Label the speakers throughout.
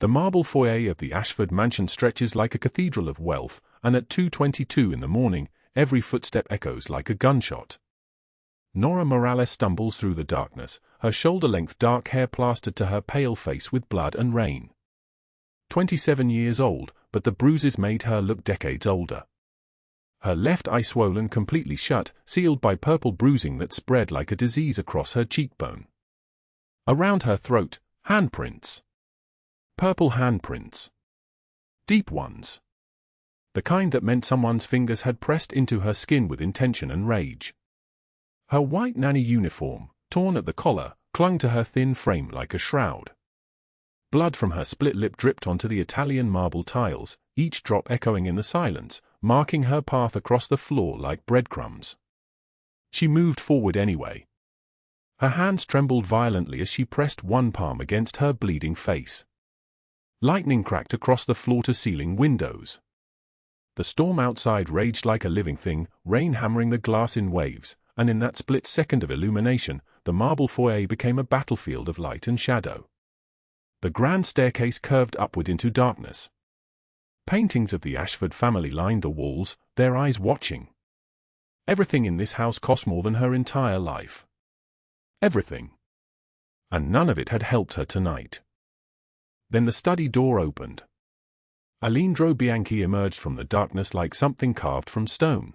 Speaker 1: The marble foyer of the Ashford mansion stretches like a cathedral of wealth, and at 2:22 in the morning, every footstep echoes like a gunshot. Nora Morales stumbles through the darkness, her shoulder-length dark hair plastered to her pale face with blood and rain. 27 years old, but the bruises made her look decades older. Her left eye swollen completely shut, sealed by purple bruising that spread like a disease across her cheekbone. Around her throat, handprints. Purple handprints. Deep ones. The kind that meant someone's fingers had pressed into her skin with intention and rage. Her white nanny uniform, torn at the collar, clung to her thin frame like a shroud. Blood from her split lip dripped onto the Italian marble tiles, each drop echoing in the silence, marking her path across the floor like breadcrumbs. She moved forward anyway. Her hands trembled violently as she pressed one palm against her bleeding face. Lightning cracked across the floor-to-ceiling windows. The storm outside raged like a living thing, rain hammering the glass in waves, and in that split second of illumination, the marble foyer became a battlefield of light and shadow. The grand staircase curved upward into darkness. Paintings of the Ashford family lined the walls, their eyes watching. Everything in this house cost more than her entire life. Everything. And none of it had helped her tonight. Then the study door opened. Alejandro Bianchi emerged from the darkness like something carved from stone.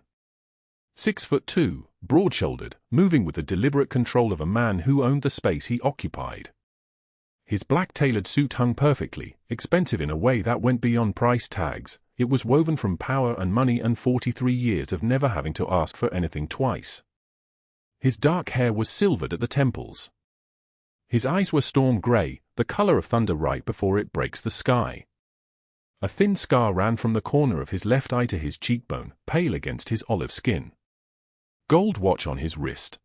Speaker 1: 6'2", broad-shouldered, moving with the deliberate control of a man who owned the space he occupied. His black tailored suit hung perfectly, expensive in a way that went beyond price tags. It was woven from power and money and 43 years of never having to ask for anything twice. His dark hair was silvered at the temples. His eyes were storm gray, the color of thunder right before it breaks the sky. A thin scar ran from the corner of his left eye to his cheekbone, pale against his olive skin. Gold watch on his wrist.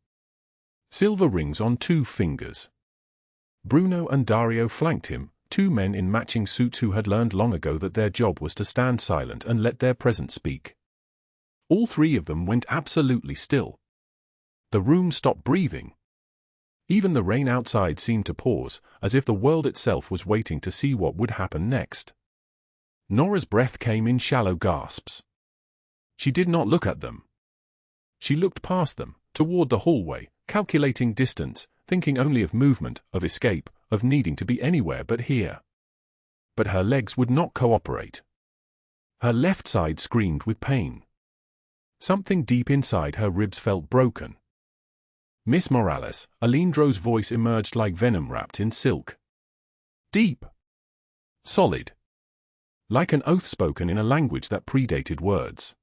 Speaker 1: Silver rings on 2 fingers. Bruno and Dario flanked him, 2 men in matching suits who had learned long ago that their job was to stand silent and let their presence speak. All 3 of them went absolutely still. The room stopped breathing. Even the rain outside seemed to pause, as if the world itself was waiting to see what would happen next. Nora's breath came in shallow gasps. She did not look at them. She looked past them, toward the hallway, calculating distance, thinking only of movement, of escape, of needing to be anywhere but here. But her legs would not cooperate. Her left side screamed with pain. Something deep inside her ribs felt broken. Miss Morales, Alejandro's voice emerged like venom wrapped in silk. Deep. Solid. Like an oath spoken in a language that predated words.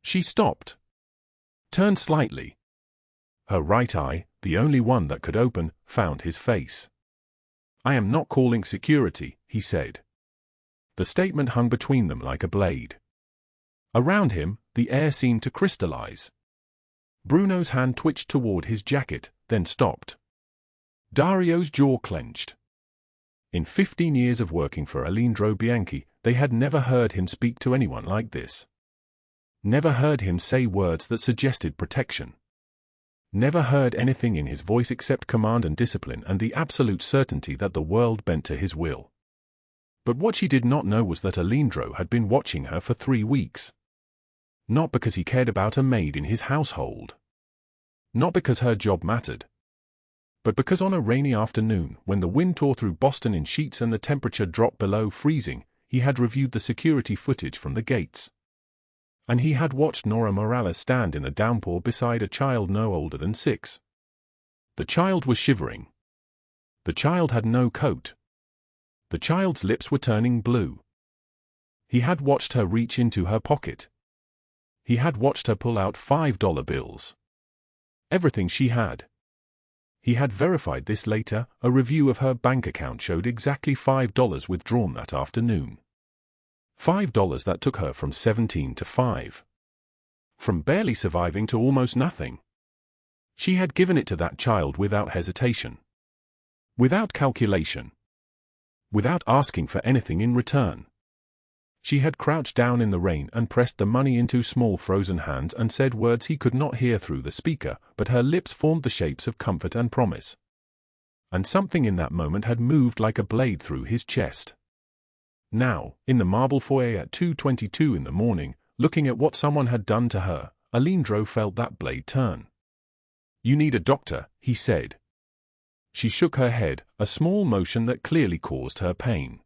Speaker 1: She stopped. Turned slightly. Her right eye, the only one that could open, found his face. "I am not calling security," he said. The statement hung between them like a blade. Around him, the air seemed to crystallize. Bruno's hand twitched toward his jacket, then stopped. Dario's jaw clenched. In 15 years of working for Alejandro Bianchi, they had never heard him speak to anyone like this. Never heard him say words that suggested protection. Never heard anything in his voice except command and discipline and the absolute certainty that the world bent to his will. But what she did not know was that Alejandro had been watching her for 3 weeks. Not because he cared about a maid in his household. Not because her job mattered. But because on a rainy afternoon, when the wind tore through Boston in sheets and the temperature dropped below freezing, he had reviewed the security footage from the gates. And he had watched Nora Morales stand in the downpour beside a child no older than 6. The child was shivering. The child had no coat. The child's lips were turning blue. He had watched her reach into her pocket. He had watched her pull out $5 bills. Everything she had. He had verified this later. A review of her bank account showed exactly $5 withdrawn that afternoon. $5 that took her from 17 to 5. From barely surviving to almost nothing. She had given it to that child without hesitation. Without calculation. Without asking for anything in return. She had crouched down in the rain and pressed the money into small frozen hands and said words he could not hear through the speaker, but her lips formed the shapes of comfort and promise. And something in that moment had moved like a blade through his chest. Now, in the marble foyer at 2:22 in the morning, looking at what someone had done to her, Alindro felt that blade turn. "You need a doctor," he said. She shook her head, a small motion that clearly caused her pain.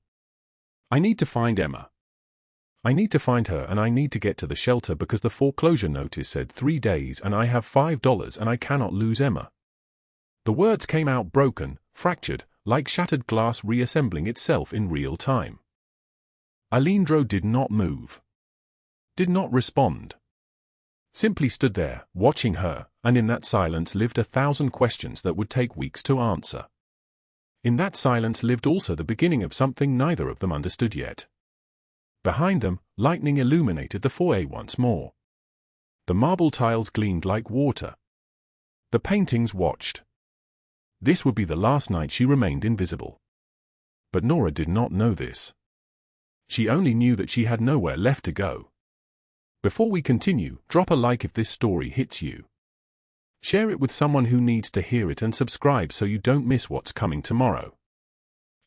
Speaker 1: "I need to find Emma. I need to find her, and I need to get to the shelter because the foreclosure notice said 3 days and I have $5 and I cannot lose Emma." The words came out broken, fractured, like shattered glass reassembling itself in real time. Alindro did not move. Did not respond. Simply stood there, watching her, and in that silence lived 1,000 questions that would take weeks to answer. In that silence lived also the beginning of something neither of them understood yet. Behind them, lightning illuminated the foyer once more. The marble tiles gleamed like water. The paintings watched. This would be the last night she remained invisible. But Nora did not know this. She only knew that she had nowhere left to go. Before we continue, drop a like if this story hits you. Share it with someone who needs to hear it and subscribe so you don't miss what's coming tomorrow.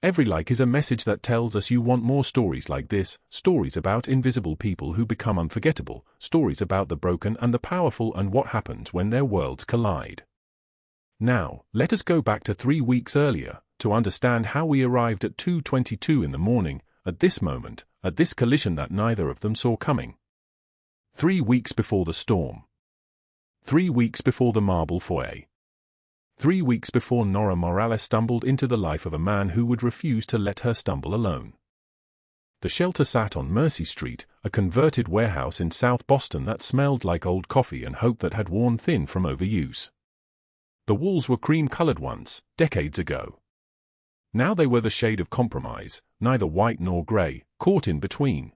Speaker 1: Every like is a message that tells us you want more stories like this, stories about invisible people who become unforgettable, stories about the broken and the powerful and what happens when their worlds collide. Now, let us go back to 3 weeks earlier, to understand how we arrived at 2:22 in the morning, at this moment, at this collision that neither of them saw coming. 3 weeks before the storm. 3 weeks before the marble foyer. 3 weeks before Nora Morales stumbled into the life of a man who would refuse to let her stumble alone. The shelter sat on Mercy Street, a converted warehouse in South Boston that smelled like old coffee and hope that had worn thin from overuse. The walls were cream-colored once, decades ago. Now they were the shade of compromise, neither white nor gray, caught in between.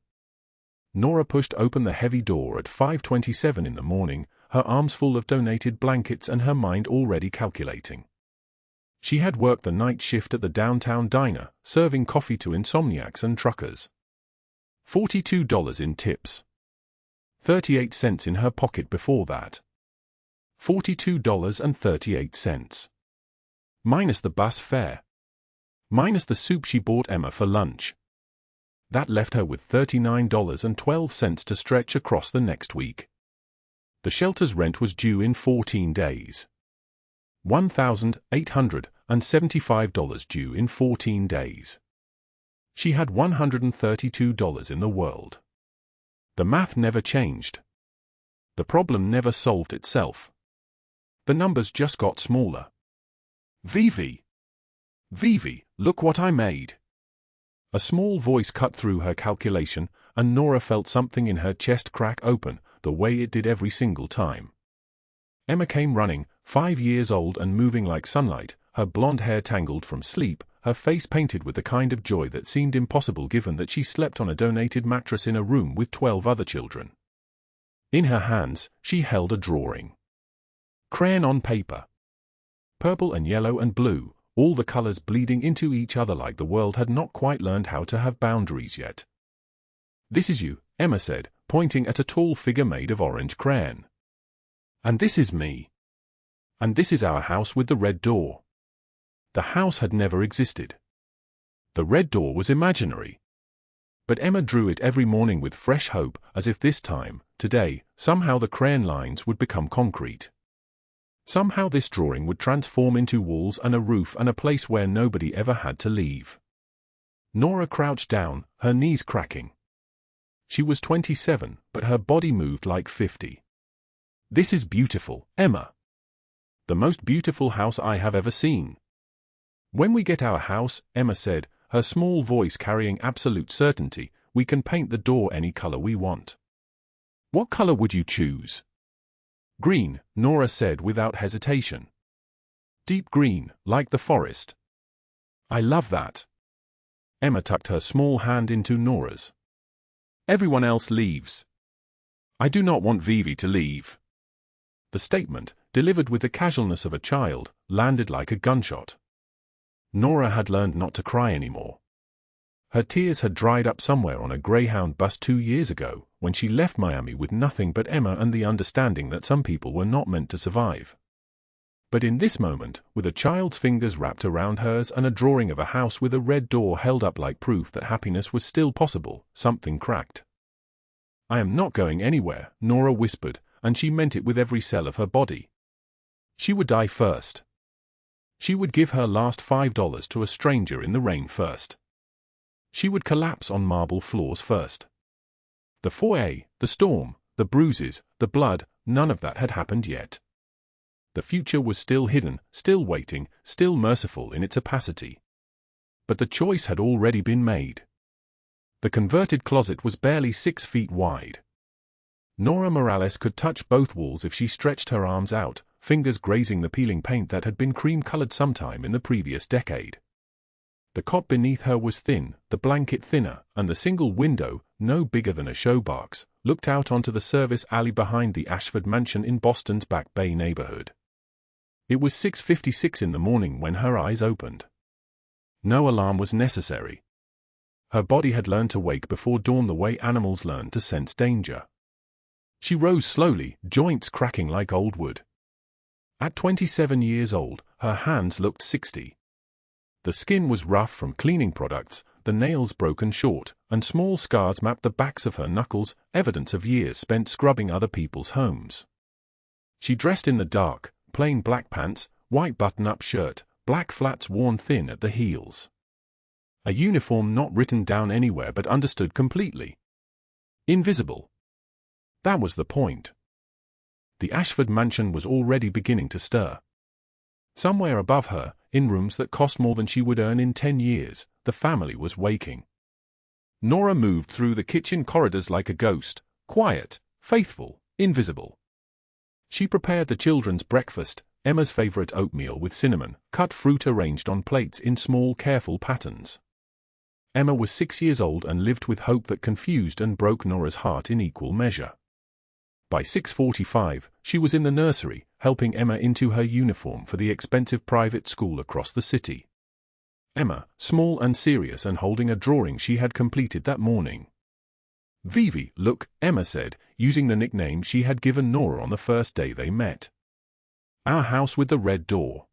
Speaker 1: Nora pushed open the heavy door at 5:27 in the morning, her arms full of donated blankets and her mind already calculating. She had worked the night shift at the downtown diner, serving coffee to insomniacs and truckers. $42 in tips. 38 cents in her pocket before that. $42.38. Minus the bus fare. Minus the soup she bought Emma for lunch. That left her with $39.12 to stretch across the next week. The shelter's rent was due in 14 days. $1,875 due in 14 days. She had $132 in the world. The math never changed. The problem never solved itself. The numbers just got smaller. Vivi, look what I made. A small voice cut through her calculation, and Nora felt something in her chest crack open, the way it did every single time. Emma came running, 5 years old and moving like sunlight, her blonde hair tangled from sleep, her face painted with the kind of joy that seemed impossible given that she slept on a donated mattress in a room with 12 other children. In her hands, she held a drawing. Crayon on paper. Purple and yellow and blue, all the colors bleeding into each other like the world had not quite learned how to have boundaries yet. "This is you," Emma said, pointing at a tall figure made of orange crayon. "And this is me. And this is our house with the red door." The house had never existed. The red door was imaginary. But Emma drew it every morning with fresh hope, as if this time, today, somehow the crayon lines would become concrete. Somehow this drawing would transform into walls and a roof and a place where nobody ever had to leave. Nora crouched down, her knees cracking. She was 27, but her body moved like 50. "This is beautiful, Emma. The most beautiful house I have ever seen." "When we get our house," Emma said, her small voice carrying absolute certainty, "we can paint the door any color we want." "What color would you choose?" "Green," Nora said without hesitation. "Deep green, like the forest." "I love that." Emma tucked her small hand into Nora's. "Everyone else leaves. I do not want Vivi to leave." The statement, delivered with the casualness of a child, landed like a gunshot. Nora had learned not to cry anymore. Her tears had dried up somewhere on a Greyhound bus 2 years ago, when she left Miami with nothing but Emma and the understanding that some people were not meant to survive. But in this moment, with a child's fingers wrapped around hers and a drawing of a house with a red door held up like proof that happiness was still possible, something cracked. "I am not going anywhere," Nora whispered, and she meant it with every cell of her body. She would die first. She would give her last $5 to a stranger in the rain first. She would collapse on marble floors first. The foyer, the storm, the bruises, the blood, none of that had happened yet. The future was still hidden, still waiting, still merciful in its opacity. But the choice had already been made. The converted closet was barely 6 feet wide. Nora Morales could touch both walls if she stretched her arms out, fingers grazing the peeling paint that had been cream-colored sometime in the previous decade. The cot beneath her was thin, the blanket thinner, and the single window, no bigger than a showbox, looked out onto the service alley behind the Ashford mansion in Boston's Back Bay neighborhood. It was 6:56 in the morning when her eyes opened. No alarm was necessary. Her body had learned to wake before dawn the way animals learn to sense danger. She rose slowly, joints cracking like old wood. At 27 years old, her hands looked 60. The skin was rough from cleaning products, the nails broken short, and small scars mapped the backs of her knuckles, evidence of years spent scrubbing other people's homes. She dressed in the dark, plain black pants, white button-up shirt, black flats worn thin at the heels. A uniform not written down anywhere but understood completely. Invisible. That was the point. The Ashford mansion was already beginning to stir. Somewhere above her, in rooms that cost more than she would earn in 10 years, the family was waking. Nora moved through the kitchen corridors like a ghost, quiet, faithful, invisible. She prepared the children's breakfast, Emma's favorite oatmeal with cinnamon, cut fruit arranged on plates in small, careful patterns. Emma was 6 years old and lived with hope that confused and broke Nora's heart in equal measure. By 6:45, she was in the nursery, helping Emma into her uniform for the expensive private school across the city. Emma, small and serious and holding a drawing she had completed that morning. "Vivi, look," Emma said, using the nickname she had given Nora on the first day they met. "Our house with the red door.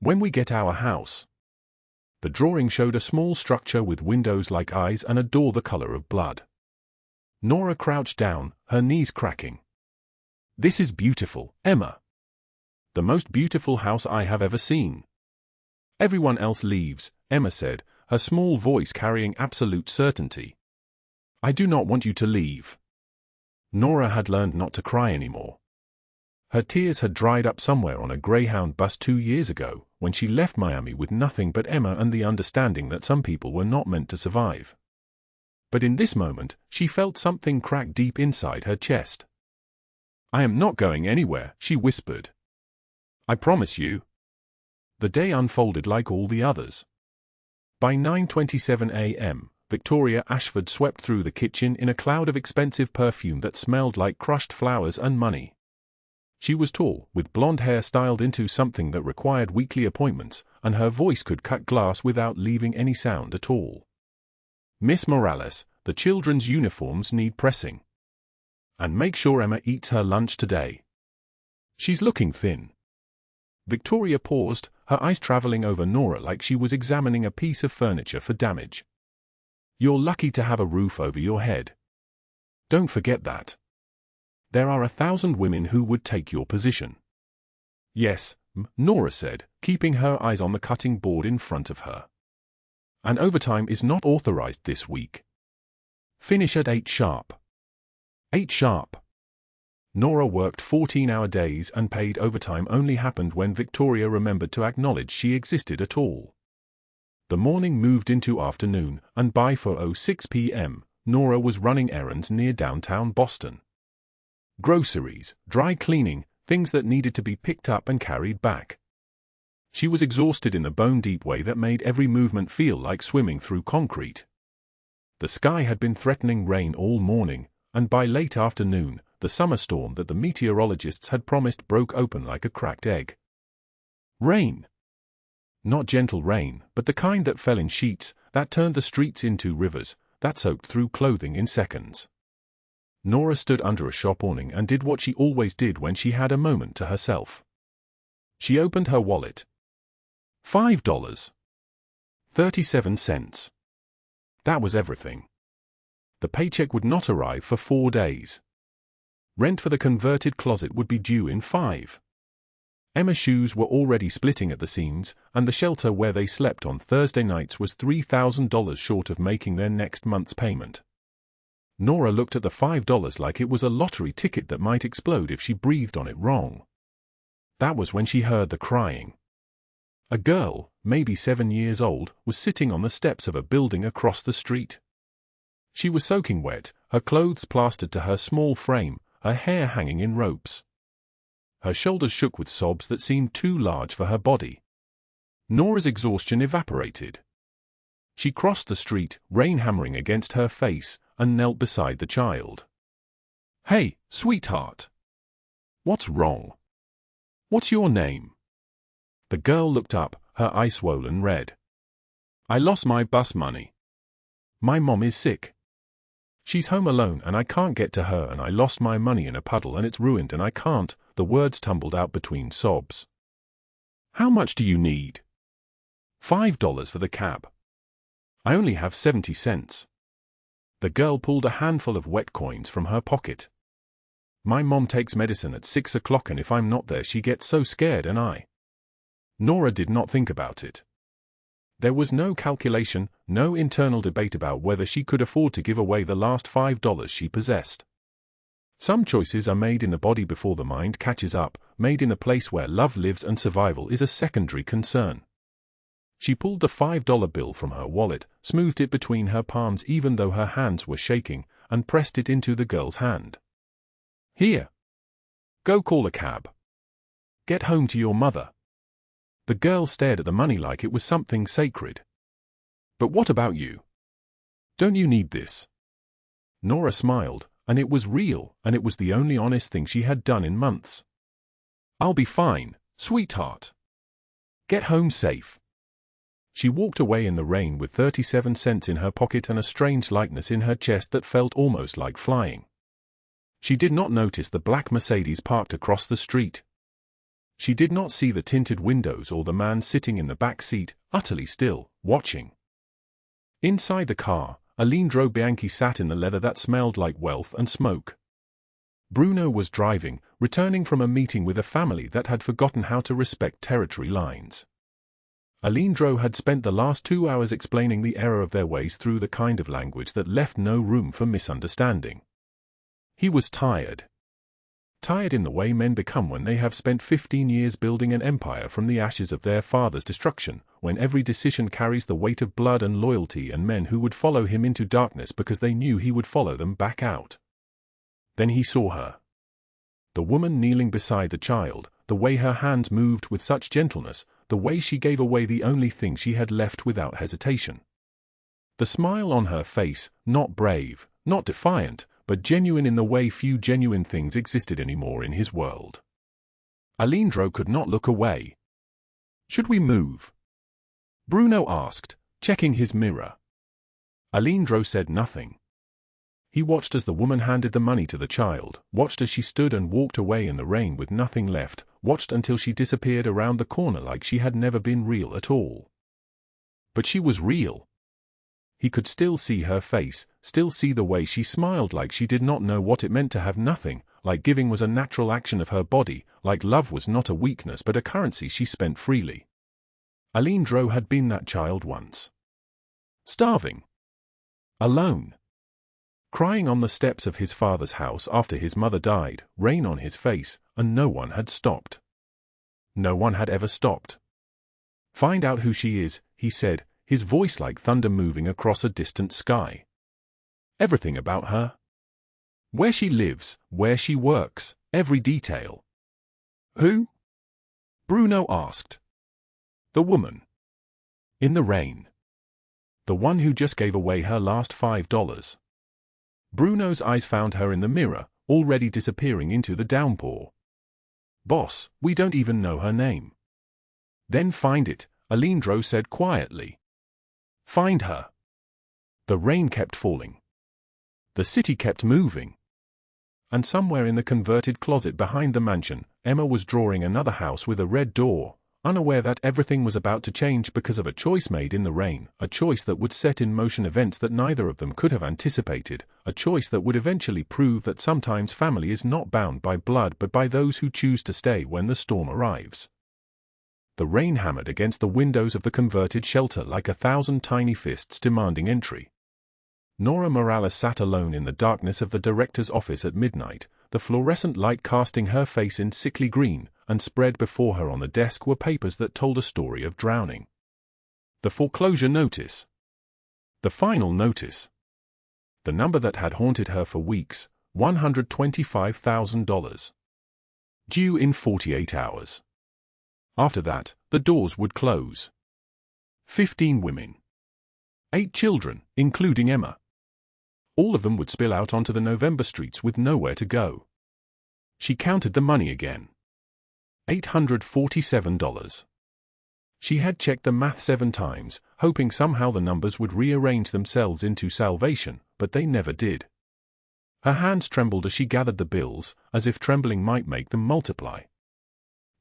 Speaker 1: When we get our house." The drawing showed a small structure with windows like eyes and a door the color of blood. Nora crouched down, her knees cracking. "This is beautiful, Emma. The most beautiful house I have ever seen." "Everyone else leaves," Emma said, her small voice carrying absolute certainty. "I do not want you to leave." Nora had learned not to cry anymore. Her tears had dried up somewhere on a Greyhound bus 2 years ago, when she left Miami with nothing but Emma and the understanding that some people were not meant to survive. But in this moment, she felt something crack deep inside her chest. "I am not going anywhere," she whispered. "I promise you." The day unfolded like all the others. By 9:27 a.m., Victoria Ashford swept through the kitchen in a cloud of expensive perfume that smelled like crushed flowers and money. She was tall, with blonde hair styled into something that required weekly appointments, and her voice could cut glass without leaving any sound at all. "Miss Morales, the children's uniforms need pressing. And make sure Emma eats her lunch today. She's looking thin." Victoria paused, her eyes traveling over Nora like she was examining a piece of furniture for damage. "You're lucky to have a roof over your head. Don't forget that. There are 1,000 women who would take your position." "Yes," Nora said, keeping her eyes on the cutting board in front of her. "And overtime is not authorized this week. Finish at 8 sharp. 8 sharp." Nora worked 14-hour days and paid overtime only happened when Victoria remembered to acknowledge she existed at all. The morning moved into afternoon, and by 4:06 p.m., Nora was running errands near downtown Boston. Groceries, dry cleaning, things that needed to be picked up and carried back. She was exhausted in the bone-deep way that made every movement feel like swimming through concrete. The sky had been threatening rain all morning, and by late afternoon, the summer storm that the meteorologists had promised broke open like a cracked egg. Rain. Not gentle rain, but the kind that fell in sheets, that turned the streets into rivers, that soaked through clothing in seconds. Nora stood under a shop awning and did what she always did when she had a moment to herself. She opened her wallet. $5.37. That was everything. The paycheck would not arrive for 4 days. Rent for the converted closet would be due in 5. Emma's shoes were already splitting at the seams, and the shelter where they slept on Thursday nights was $3,000 short of making their next month's payment. Nora looked at the $5 like it was a lottery ticket that might explode if she breathed on it wrong. That was when she heard the crying. A girl, maybe 7 years old, was sitting on the steps of a building across the street. She was soaking wet, her clothes plastered to her small frame, her hair hanging in ropes. Her shoulders shook with sobs that seemed too large for her body. Nora's exhaustion evaporated. She crossed the street, rain hammering against her face, and knelt beside the child. "Hey, sweetheart. What's wrong? What's your name?" The girl looked up, her eyes swollen red. "I lost my bus money. My mom is sick. She's home alone and I can't get to her, and I lost my money in a puddle and it's ruined and I can't," the words tumbled out between sobs. "How much do you need?" $5 for the cab. I only have 70 cents. The girl pulled a handful of wet coins from her pocket. "My mom takes medicine at 6 o'clock and if I'm not there she gets so scared and I..." Nora did not think about it. There was no calculation, no internal debate about whether she could afford to give away the last $5 she possessed. Some choices are made in the body before the mind catches up, made in a place where love lives and survival is a secondary concern. She pulled the $5 bill from her wallet, smoothed it between her palms even though her hands were shaking, and pressed it into the girl's hand. "Here. Go call a cab. Get home to your mother." The girl stared at the money like it was something sacred. "But what about you? Don't you need this?" Nora smiled, and it was real, and it was the only honest thing she had done in months. "I'll be fine, sweetheart. Get home safe." She walked away in the rain with 37 cents in her pocket and a strange lightness in her chest that felt almost like flying. She did not notice the black Mercedes parked across the street. She did not see the tinted windows or the man sitting in the back seat, utterly still, watching. Inside the car, Alejandro Bianchi sat in the leather that smelled like wealth and smoke. Bruno was driving, returning from a meeting with a family that had forgotten how to respect territory lines. Alejandro had spent the last 2 hours explaining the error of their ways through the kind of language that left no room for misunderstanding. He was tired. Tired in the way men become when they have spent 15 years building an empire from the ashes of their father's destruction, when every decision carries the weight of blood and loyalty and men who would follow him into darkness because they knew he would follow them back out. Then he saw her. The woman kneeling beside the child, the way her hands moved with such gentleness, the way she gave away the only thing she had left without hesitation. The smile on her face, not brave, not defiant, but genuine in the way few genuine things existed anymore in his world. Alejandro could not look away. "Should we move?" Bruno asked, checking his mirror. Alejandro said nothing. He watched as the woman handed the money to the child, watched as she stood and walked away in the rain with nothing left, watched until she disappeared around the corner like she had never been real at all. But she was real. He could still see her face, still see the way she smiled like she did not know what it meant to have nothing, like giving was a natural action of her body, like love was not a weakness but a currency she spent freely. Alejandro had been that child once. Starving. Alone. Crying on the steps of his father's house after his mother died, rain on his face, and no one had stopped. No one had ever stopped. "Find out who she is," he said, his voice like thunder moving across a distant sky. "Everything about her. Where she lives, where she works, every detail." "Who?" Bruno asked. "The woman. In the rain. The one who just gave away her last $5. Bruno's eyes found her in the mirror, already disappearing into the downpour. "Boss, we don't even know her name." "Then find it," Alejandro said quietly. "Find her." The rain kept falling. The city kept moving. And somewhere in the converted closet behind the mansion, Emma was drawing another house with a red door, unaware that everything was about to change because of a choice made in the rain, a choice that would set in motion events that neither of them could have anticipated, a choice that would eventually prove that sometimes family is not bound by blood but by those who choose to stay when the storm arrives. The rain hammered against the windows of the converted shelter like 1,000 tiny fists demanding entry. Nora Morales sat alone in the darkness of the director's office at midnight, the fluorescent light casting her face in sickly green, and spread before her on the desk were papers that told a story of drowning. The foreclosure notice. The final notice. The number that had haunted her for weeks, $125,000. Due in 48 hours. After that, the doors would close. 15 women. 8 children, including Emma. All of them would spill out onto the November streets with nowhere to go. She counted the money again. $847. She had checked the math 7 times, hoping somehow the numbers would rearrange themselves into salvation, but they never did. Her hands trembled as she gathered the bills, as if trembling might make them multiply.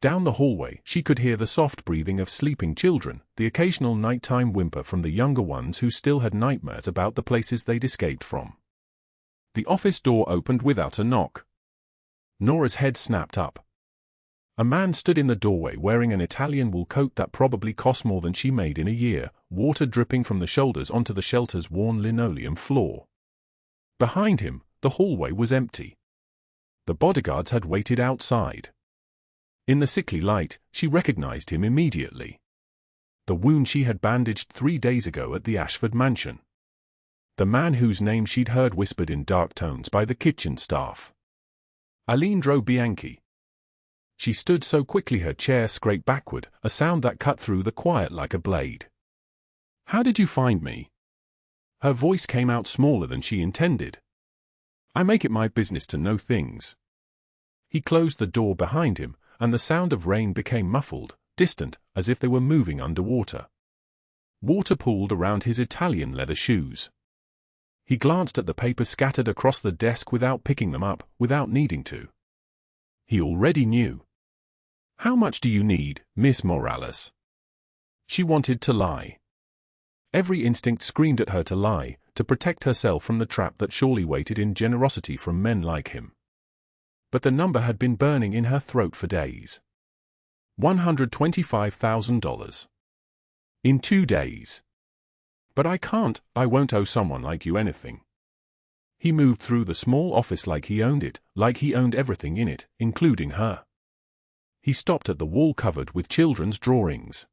Speaker 1: Down the hallway, she could hear the soft breathing of sleeping children, the occasional nighttime whimper from the younger ones who still had nightmares about the places they'd escaped from. The office door opened without a knock. Nora's head snapped up. A man stood in the doorway wearing an Italian wool coat that probably cost more than she made in a year, water dripping from the shoulders onto the shelter's worn linoleum floor. Behind him, the hallway was empty. The bodyguards had waited outside. In the sickly light, she recognized him immediately. The wound she had bandaged 3 days ago at the Ashford mansion. The man whose name she'd heard whispered in dark tones by the kitchen staff. Alejandro Bianchi. She stood so quickly her chair scraped backward, a sound that cut through the quiet like a blade. "How did you find me?" Her voice came out smaller than she intended. "I make it my business to know things." He closed the door behind him, and the sound of rain became muffled, distant, as if they were moving underwater. Water pooled around his Italian leather shoes. He glanced at the papers scattered across the desk without picking them up, without needing to. He already knew. "How much do you need, Miss Morales?" She wanted to lie. Every instinct screamed at her to lie, to protect herself from the trap that surely waited in generosity from men like him. But the number had been burning in her throat for days. $125,000. In 2 days. "But I won't owe someone like you anything." He moved through the small office like he owned it, like he owned everything in it, including her. He stopped at the wall covered with children's drawings.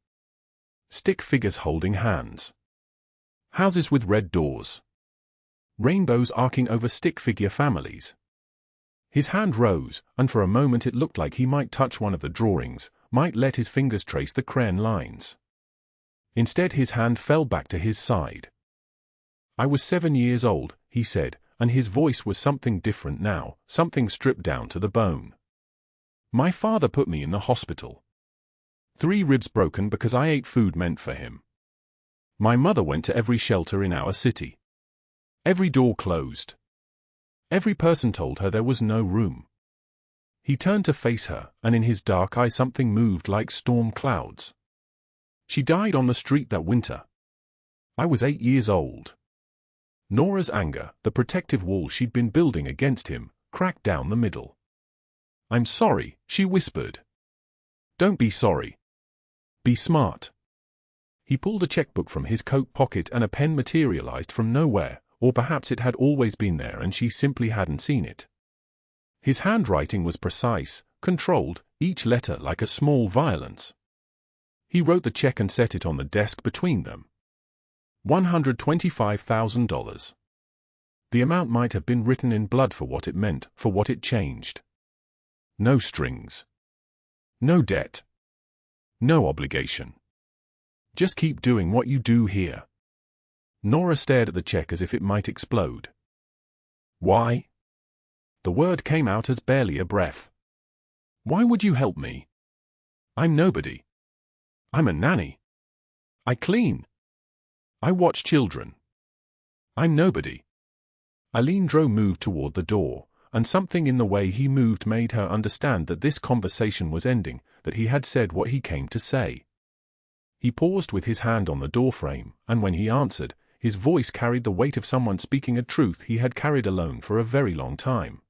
Speaker 1: Stick figures holding hands. Houses with red doors. Rainbows arcing over stick figure families. His hand rose, and for a moment it looked like he might touch one of the drawings, might let his fingers trace the crayon lines. Instead his hand fell back to his side. "I was 7 years old," he said, and his voice was something different now, something stripped down to the bone. "My father put me in the hospital. 3 ribs broken because I ate food meant for him. My mother went to every shelter in our city. Every door closed. Every person told her there was no room." He turned to face her, and in his dark eye something moved like storm clouds. "She died on the street that winter. I was 8 years old." Nora's anger, the protective wall she'd been building against him, cracked down the middle. "I'm sorry," she whispered. "Don't be sorry. Be smart." He pulled a checkbook from his coat pocket and a pen materialized from nowhere, or perhaps it had always been there and she simply hadn't seen it. His handwriting was precise, controlled, each letter like a small violence. He wrote the check and set it on the desk between them. $125,000. The amount might have been written in blood for what it meant, for what it changed. No strings. No debt. No obligation. Just keep doing what you do here. Nora stared at the check as if it might explode. "Why?" The word came out as barely a breath. "Why would you help me? I'm nobody. I'm a nanny. I clean. I watch children. I'm nobody." Alejandro moved toward the door, and something in the way he moved made her understand that this conversation was ending, that he had said what he came to say. He paused with his hand on the doorframe, and when he answered, his voice carried the weight of someone speaking a truth he had carried alone for a very long time.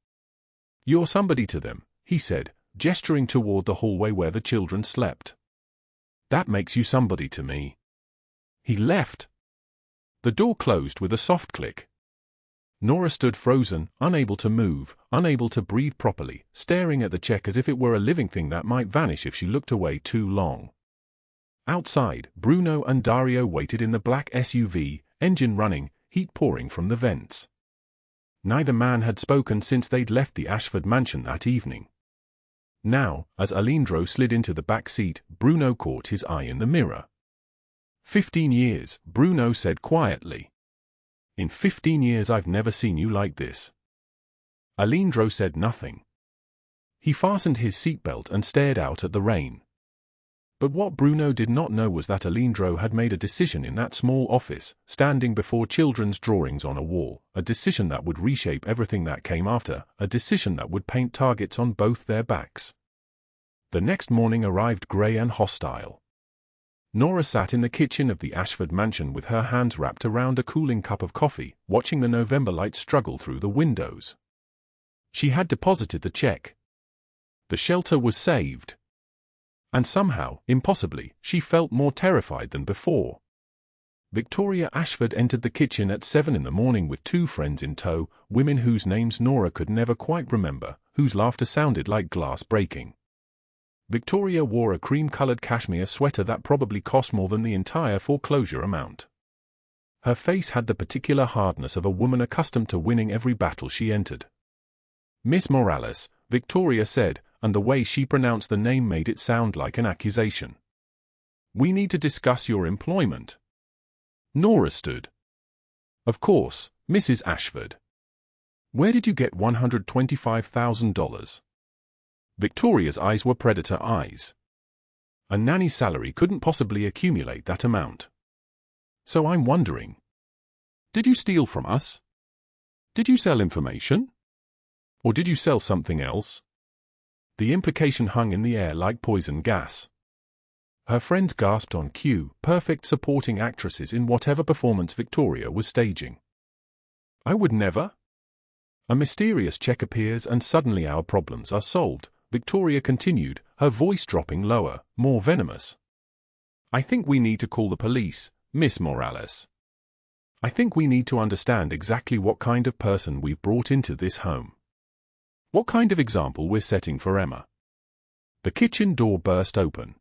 Speaker 1: "You're somebody to them," he said, gesturing toward the hallway where the children slept. "That makes you somebody to me." He left. The door closed with a soft click. Nora stood frozen, unable to move, unable to breathe properly, staring at the check as if it were a living thing that might vanish if she looked away too long. Outside, Bruno and Dario waited in the black SUV, engine running, heat pouring from the vents. Neither man had spoken since they'd left the Ashford mansion that evening. Now, as Alejandro slid into the back seat, Bruno caught his eye in the mirror. 15 years, Bruno said quietly. "In 15 years I've never seen you like this." Alejandro said nothing. He fastened his seatbelt and stared out at the rain. But what Bruno did not know was that Alejandro had made a decision in that small office, standing before children's drawings on a wall, a decision that would reshape everything that came after, a decision that would paint targets on both their backs. The next morning arrived grey and hostile. Nora sat in the kitchen of the Ashford mansion with her hands wrapped around a cooling cup of coffee, watching the November light struggle through the windows. She had deposited the check. The shelter was saved. And somehow, impossibly, she felt more terrified than before. Victoria Ashford entered the kitchen at 7 in the morning with 2 friends in tow, women whose names Nora could never quite remember, whose laughter sounded like glass breaking. Victoria wore a cream-colored cashmere sweater that probably cost more than the entire foreclosure amount. Her face had the particular hardness of a woman accustomed to winning every battle she entered. "Miss Morales," Victoria said, and the way she pronounced the name made it sound like an accusation. "We need to discuss your employment." Nora stood. "Of course, Mrs. Ashford. Where did you get $125,000? Victoria's eyes were predator eyes. "A nanny's salary couldn't possibly accumulate that amount. So I'm wondering. Did you steal from us? Did you sell information? Or did you sell something else?" The implication hung in the air like poison gas. Her friends gasped on cue, perfect supporting actresses in whatever performance Victoria was staging. "I would never." A mysterious check appears and suddenly our problems are solved, Victoria continued, her voice dropping lower, more venomous. "I think we need to call the police, Miss Morales. I think we need to understand exactly what kind of person we've brought into this home. What kind of example we're setting for Emma." The kitchen door burst open.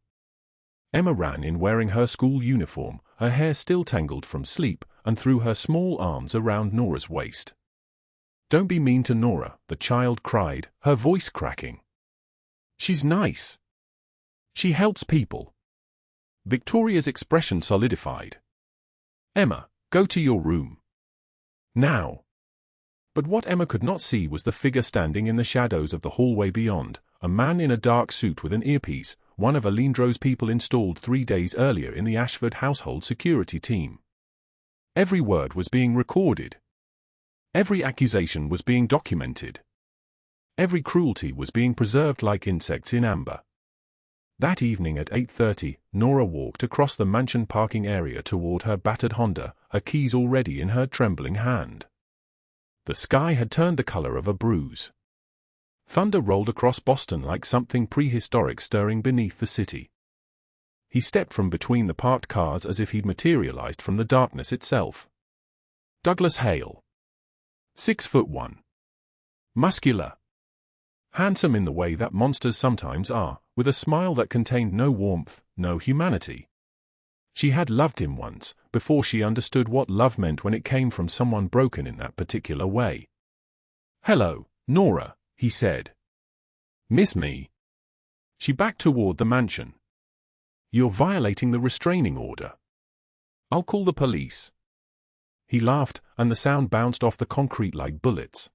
Speaker 1: Emma ran in wearing her school uniform, her hair still tangled from sleep, and threw her small arms around Nora's waist. "Don't be mean to Nora," the child cried, her voice cracking. "She's nice. She helps people." Victoria's expression solidified. "Emma, go to your room. Now." But what Emma could not see was the figure standing in the shadows of the hallway beyond, a man in a dark suit with an earpiece, one of Alejandro's people installed 3 days earlier in the Ashford household security team. Every word was being recorded. Every accusation was being documented. Every cruelty was being preserved like insects in amber. That evening at 8:30, Nora walked across the mansion parking area toward her battered Honda, her keys already in her trembling hand. The sky had turned the color of a bruise. Thunder rolled across Boston like something prehistoric stirring beneath the city. He stepped from between the parked cars as if he'd materialized from the darkness itself. Douglas Hale. 6'1". Muscular. Handsome in the way that monsters sometimes are, with a smile that contained no warmth, no humanity. She had loved him once, before she understood what love meant when it came from someone broken in that particular way. "Hello, Nora," he said. "Miss me?" She backed toward the mansion. "You're violating the restraining order. I'll call the police." He laughed, and the sound bounced off the concrete like bullets.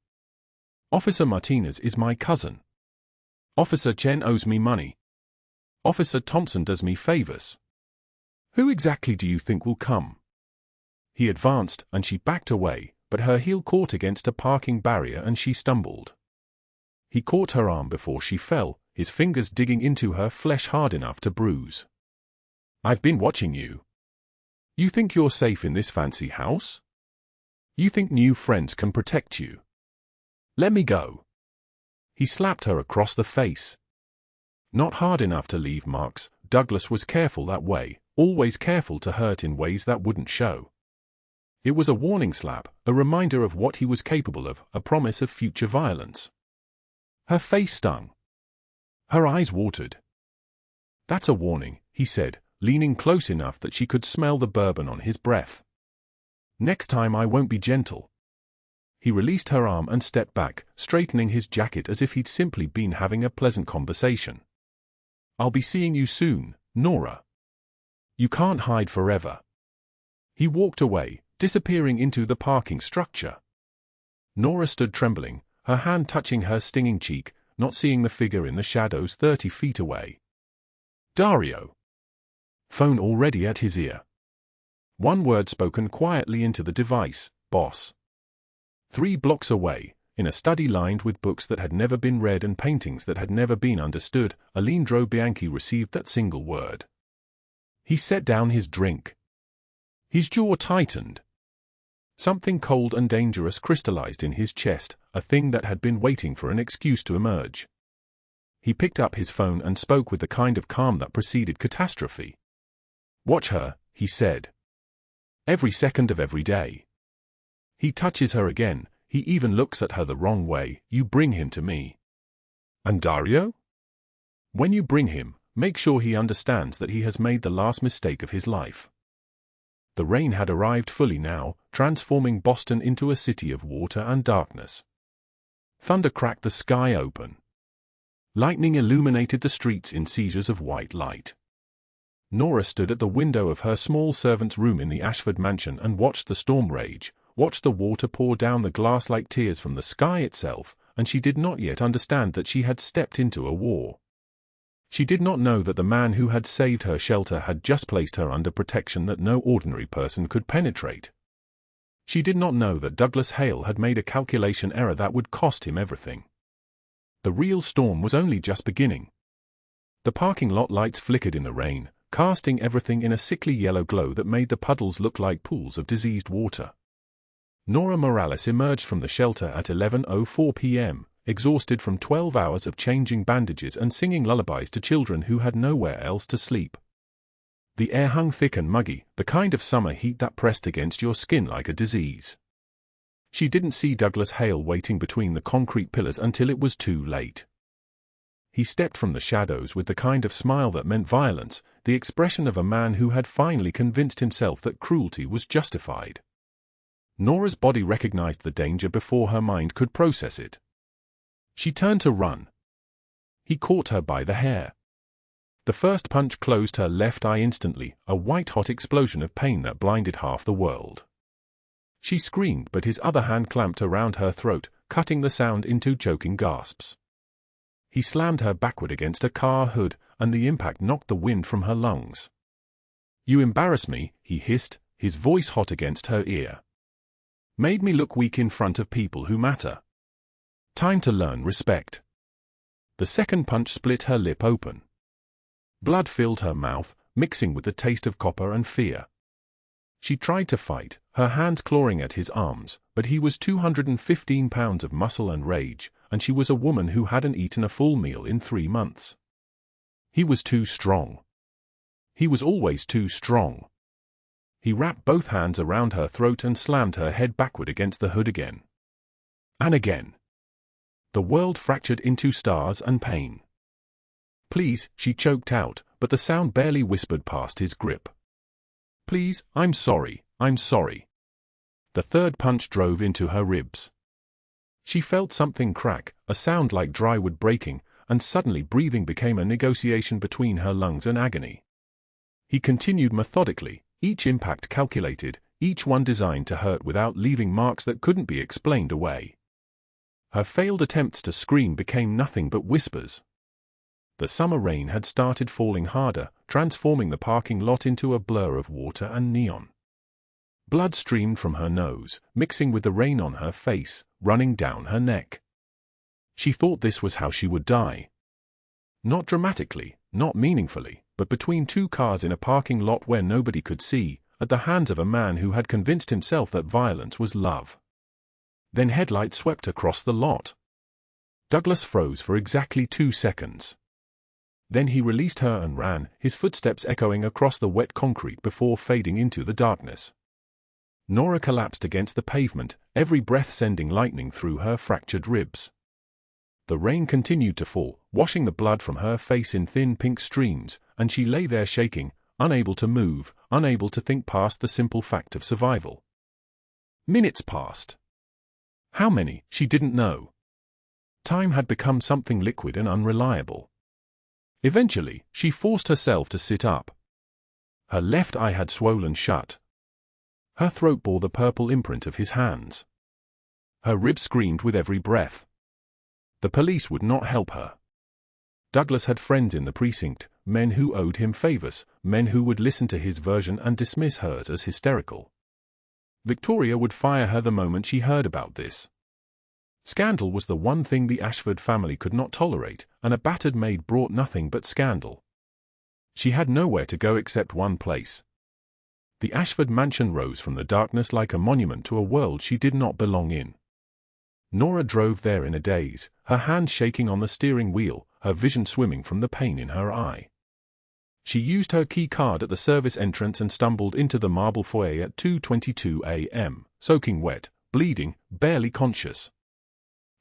Speaker 1: "Officer Martinez is my cousin. Officer Chen owes me money. Officer Thompson does me favors. Who exactly do you think will come?" He advanced, and she backed away, but her heel caught against a parking barrier and she stumbled. He caught her arm before she fell, his fingers digging into her flesh hard enough to bruise. "I've been watching you. You think you're safe in this fancy house? You think new friends can protect you? Let me go." He slapped her across the face. Not hard enough to leave marks, Douglas was careful that way, always careful to hurt in ways that wouldn't show. It was a warning slap, a reminder of what he was capable of, a promise of future violence. Her face stung. Her eyes watered. "That's a warning," he said, leaning close enough that she could smell the bourbon on his breath. "Next time I won't be gentle." He released her arm and stepped back, straightening his jacket as if he'd simply been having a pleasant conversation. "I'll be seeing you soon, Nora. You can't hide forever." He walked away, disappearing into the parking structure. Nora stood trembling, her hand touching her stinging cheek, not seeing the figure in the shadows 30 feet away. Dario. Phone already at his ear. One word spoken quietly into the device, "Boss." 3 blocks away, in a study lined with books that had never been read and paintings that had never been understood, Alindro Bianchi received that single word. He set down his drink. His jaw tightened. Something cold and dangerous crystallized in his chest, a thing that had been waiting for an excuse to emerge. He picked up his phone and spoke with the kind of calm that preceded catastrophe. "Watch her," he said. "Every second of every day. He touches her again, he even looks at her the wrong way, you bring him to me. And Dario? When you bring him, make sure he understands that he has made the last mistake of his life." The rain had arrived fully now, transforming Boston into a city of water and darkness. Thunder cracked the sky open. Lightning illuminated the streets in seizures of white light. Nora stood at the window of her small servant's room in the Ashford mansion and watched the storm rage, watched the water pour down the glass like tears from the sky itself, and she did not yet understand that she had stepped into a war. She did not know that the man who had saved her shelter had just placed her under protection that no ordinary person could penetrate. She did not know that Douglas Hale had made a calculation error that would cost him everything. The real storm was only just beginning. The parking lot lights flickered in the rain, casting everything in a sickly yellow glow that made the puddles look like pools of diseased water. Nora Morales emerged from the shelter at 11:04 p.m., exhausted from 12 hours of changing bandages and singing lullabies to children who had nowhere else to sleep. The air hung thick and muggy, the kind of summer heat that pressed against your skin like a disease. She didn't see Douglas Hale waiting between the concrete pillars until it was too late. He stepped from the shadows with the kind of smile that meant violence, the expression of a man who had finally convinced himself that cruelty was justified. Nora's body recognized the danger before her mind could process it. She turned to run. He caught her by the hair. The first punch closed her left eye instantly, a white-hot explosion of pain that blinded half the world. She screamed, but his other hand clamped around her throat, cutting the sound into choking gasps. He slammed her backward against a car hood, and the impact knocked the wind from her lungs. "You embarrass me," he hissed, his voice hot against her ear. "Made me look weak in front of people who matter. Time to learn respect." The second punch split her lip open. Blood filled her mouth, mixing with the taste of copper and fear. She tried to fight, her hands clawing at his arms, but he was 215 pounds of muscle and rage, and she was a woman who hadn't eaten a full meal in 3 months. He was too strong. He was always too strong. He wrapped both hands around her throat and slammed her head backward against the hood again. And again. The world fractured into stars and pain. "Please," she choked out, but the sound barely whispered past his grip. "Please, I'm sorry, I'm sorry." The third punch drove into her ribs. She felt something crack, a sound like dry wood breaking, and suddenly breathing became a negotiation between her lungs and agony. He continued methodically, each impact calculated, each one designed to hurt without leaving marks that couldn't be explained away. Her failed attempts to scream became nothing but whispers. The summer rain had started falling harder, transforming the parking lot into a blur of water and neon. Blood streamed from her nose, mixing with the rain on her face, running down her neck. She thought this was how she would die. Not dramatically, not meaningfully, but between two cars in a parking lot where nobody could see, at the hands of a man who had convinced himself that violence was love. Then headlights swept across the lot. Douglas froze for exactly 2 seconds. Then he released her and ran, his footsteps echoing across the wet concrete before fading into the darkness. Nora collapsed against the pavement, every breath sending lightning through her fractured ribs. The rain continued to fall, washing the blood from her face in thin pink streams, and she lay there shaking, unable to move, unable to think past the simple fact of survival. Minutes passed. How many, she didn't know. Time had become something liquid and unreliable. Eventually, she forced herself to sit up. Her left eye had swollen shut. Her throat bore the purple imprint of his hands. Her ribs screamed with every breath. The police would not help her. Douglas had friends in the precinct, men who owed him favors, men who would listen to his version and dismiss hers as hysterical. Victoria would fire her the moment she heard about this. Scandal was the one thing the Ashford family could not tolerate, and a battered maid brought nothing but scandal. She had nowhere to go except one place. The Ashford mansion rose from the darkness like a monument to a world she did not belong in. Nora drove there in a daze, her hands shaking on the steering wheel, her vision swimming from the pain in her eye. She used her key card at the service entrance and stumbled into the marble foyer at 2:22 a.m., soaking wet, bleeding, barely conscious.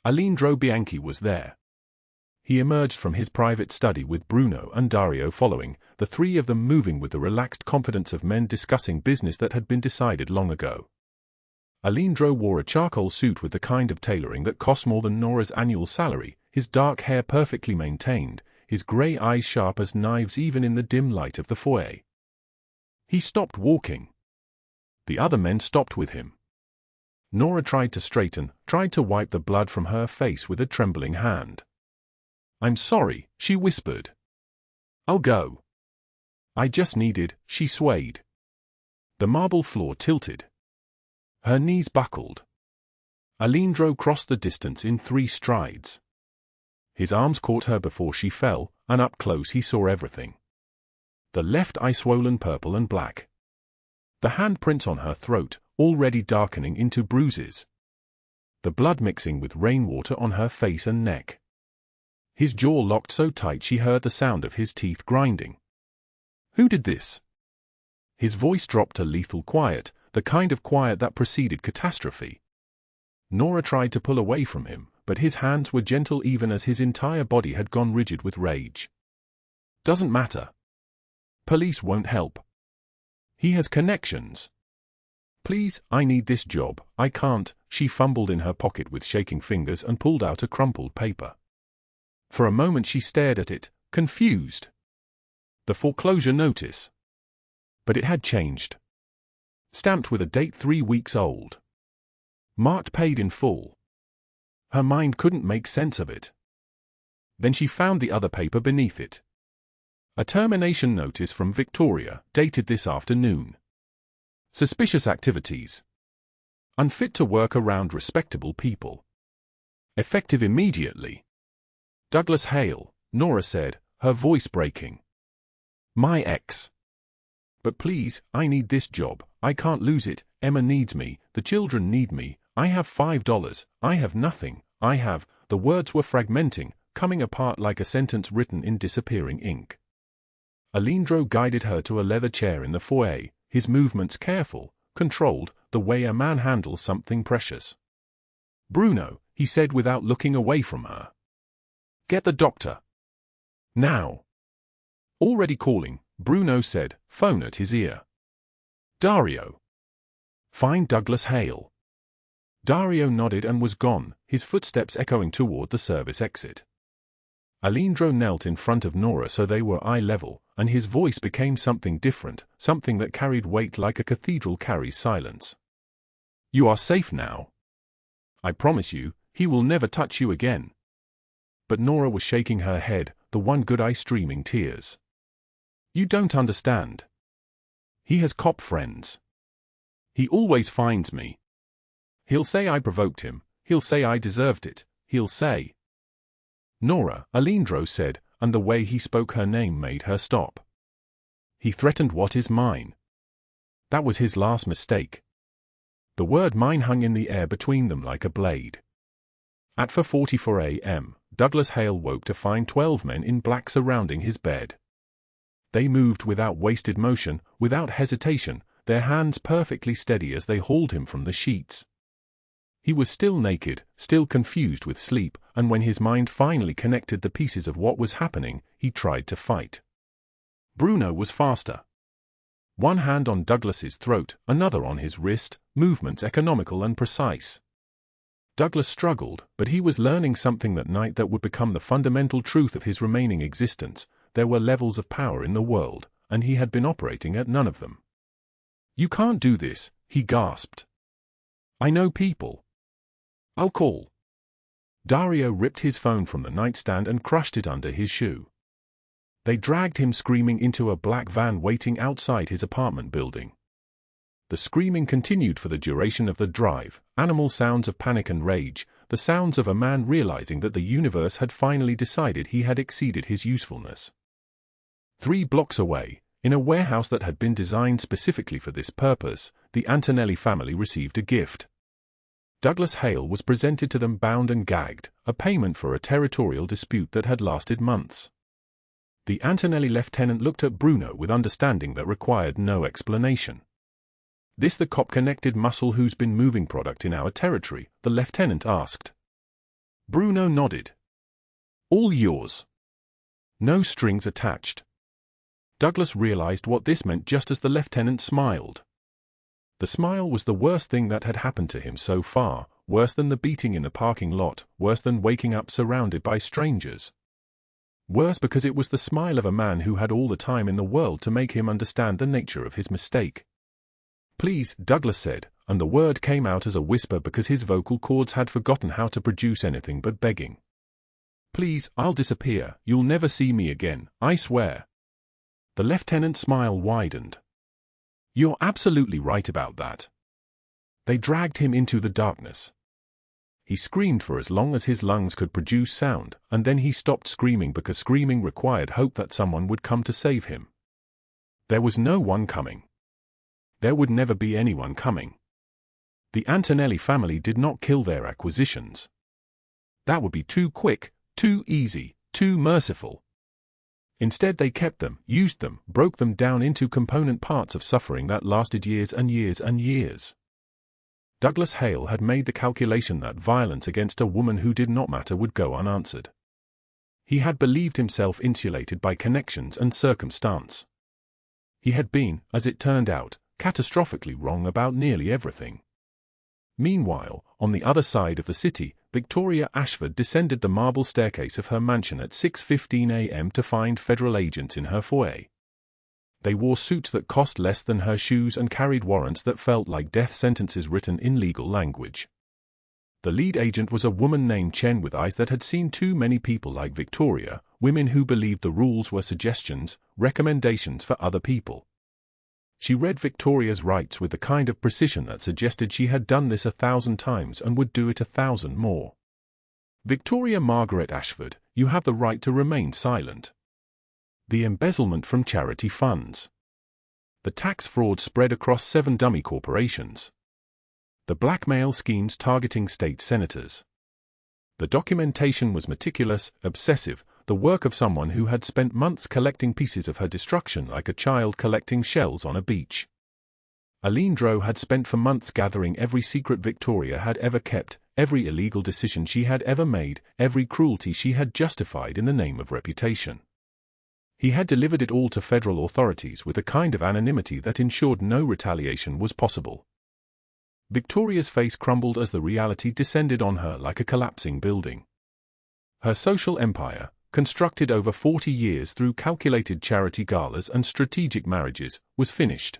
Speaker 1: Alejandro Bianchi was there. He emerged from his private study with Bruno and Dario following, the three of them moving with the relaxed confidence of men discussing business that had been decided long ago. Alejandro wore a charcoal suit with the kind of tailoring that cost more than Nora's annual salary, his dark hair perfectly maintained, his grey eyes sharp as knives even in the dim light of the foyer. He stopped walking. The other men stopped with him. Nora tried to straighten, tried to wipe the blood from her face with a trembling hand. "I'm sorry," she whispered. "I'll go." "I just needed," she swayed. The marble floor tilted. Her knees buckled. Alejandro crossed the distance in 3 strides. His arms caught her before she fell, and up close he saw everything. The left eye swollen purple and black. The handprints on her throat, already darkening into bruises. The blood mixing with rainwater on her face and neck. His jaw locked so tight she heard the sound of his teeth grinding. "Who did this?" His voice dropped to lethal quiet, the kind of quiet that preceded catastrophe. Nora tried to pull away from him, but his hands were gentle even as his entire body had gone rigid with rage. "Doesn't matter. Police won't help. He has connections. Please, I need this job, I can't." She fumbled in her pocket with shaking fingers and pulled out a crumpled paper. For a moment she stared at it, confused. The foreclosure notice. But it had changed. Stamped with a date 3 weeks old. Marked paid in full. Her mind couldn't make sense of it. Then she found the other paper beneath it. A termination notice from Victoria, dated this afternoon. Suspicious activities. Unfit to work around respectable people. Effective immediately. Douglas Hale, Nora said, her voice breaking. "My ex. But please, I need this job, I can't lose it, Emma needs me, the children need me, I have $5, I have nothing, I have..." The words were fragmenting, coming apart like a sentence written in disappearing ink. Alejandro guided her to a leather chair in the foyer, his movements careful, controlled, the way a man handles something precious. "Bruno," he said without looking away from her. "Get the doctor. Now." "Already calling," Bruno said, phone at his ear. "Dario. Find Douglas Hale." Dario nodded and was gone, his footsteps echoing toward the service exit. Alejandro knelt in front of Nora so they were eye level, and his voice became something different, something that carried weight like a cathedral carries silence. "You are safe now. I promise you, he will never touch you again." But Nora was shaking her head, the one good eye streaming tears. "You don't understand. He has cop friends. He always finds me. He'll say I provoked him, he'll say I deserved it, he'll say..." Nora, Alindro said, and the way he spoke her name made her stop. He threatened what is mine. That was his last mistake. The word mine hung in the air between them like a blade. At 4:44 a.m., Douglas Hale woke to find 12 men in black surrounding his bed. They moved without wasted motion, without hesitation, their hands perfectly steady as they hauled him from the sheets. He was still naked, still confused with sleep, and when his mind finally connected the pieces of what was happening, he tried to fight. Bruno was faster. One hand on Douglas's throat, another on his wrist, movements economical and precise. Douglas struggled, but he was learning something that night that would become the fundamental truth of his remaining existence. There were levels of power in the world, and he had been operating at none of them. "You can't do this," he gasped. "I know people. I'll call." Dario ripped his phone from the nightstand and crushed it under his shoe. They dragged him screaming into a black van waiting outside his apartment building. The screaming continued for the duration of the drive, animal sounds of panic and rage, the sounds of a man realizing that the universe had finally decided he had exceeded his usefulness. 3 blocks away, in a warehouse that had been designed specifically for this purpose, the Antonelli family received a gift. Douglas Hale was presented to them bound and gagged, a payment for a territorial dispute that had lasted months. The Antonelli lieutenant looked at Bruno with understanding that required no explanation. "This the cop-connected muscle who's been moving product in our territory?" the lieutenant asked. Bruno nodded. "All yours. No strings attached." Douglas realized what this meant just as the lieutenant smiled. The smile was the worst thing that had happened to him so far, worse than the beating in the parking lot, worse than waking up surrounded by strangers. Worse because it was the smile of a man who had all the time in the world to make him understand the nature of his mistake. "Please," Douglas said, and the word came out as a whisper because his vocal cords had forgotten how to produce anything but begging. "Please, I'll disappear. You'll never see me again, I swear." The lieutenant's smile widened. "You're absolutely right about that." They dragged him into the darkness. He screamed for as long as his lungs could produce sound, and then he stopped screaming because screaming required hope that someone would come to save him. There was no one coming. There would never be anyone coming. The Antonelli family did not kill their acquisitions. That would be too quick, too easy, too merciful. Instead they kept them, used them, broke them down into component parts of suffering that lasted years and years and years. Douglas Hale had made the calculation that violence against a woman who did not matter would go unanswered. He had believed himself insulated by connections and circumstance. He had been, as it turned out, catastrophically wrong about nearly everything. Meanwhile, on the other side of the city, Victoria Ashford descended the marble staircase of her mansion at 6:15 a.m. to find federal agents in her foyer. They wore suits that cost less than her shoes and carried warrants that felt like death sentences written in legal language. The lead agent was a woman named Chen with eyes that had seen too many people like Victoria, women who believed the rules were suggestions, recommendations for other people. She read Victoria's rights with the kind of precision that suggested she had done this 1,000 times and would do it 1,000 more. "Victoria Margaret Ashford, you have the right to remain silent." The embezzlement from charity funds. The tax fraud spread across 7 dummy corporations. The blackmail schemes targeting state senators. The documentation was meticulous, obsessive, the work of someone who had spent months collecting pieces of her destruction like a child collecting shells on a beach. Alindro had spent for months gathering every secret Victoria had ever kept, every illegal decision she had ever made, every cruelty she had justified in the name of reputation. He had delivered it all to federal authorities with a kind of anonymity that ensured no retaliation was possible. Victoria's face crumbled as the reality descended on her like a collapsing building. Her social empire, constructed over 40 years through calculated charity galas and strategic marriages, was finished.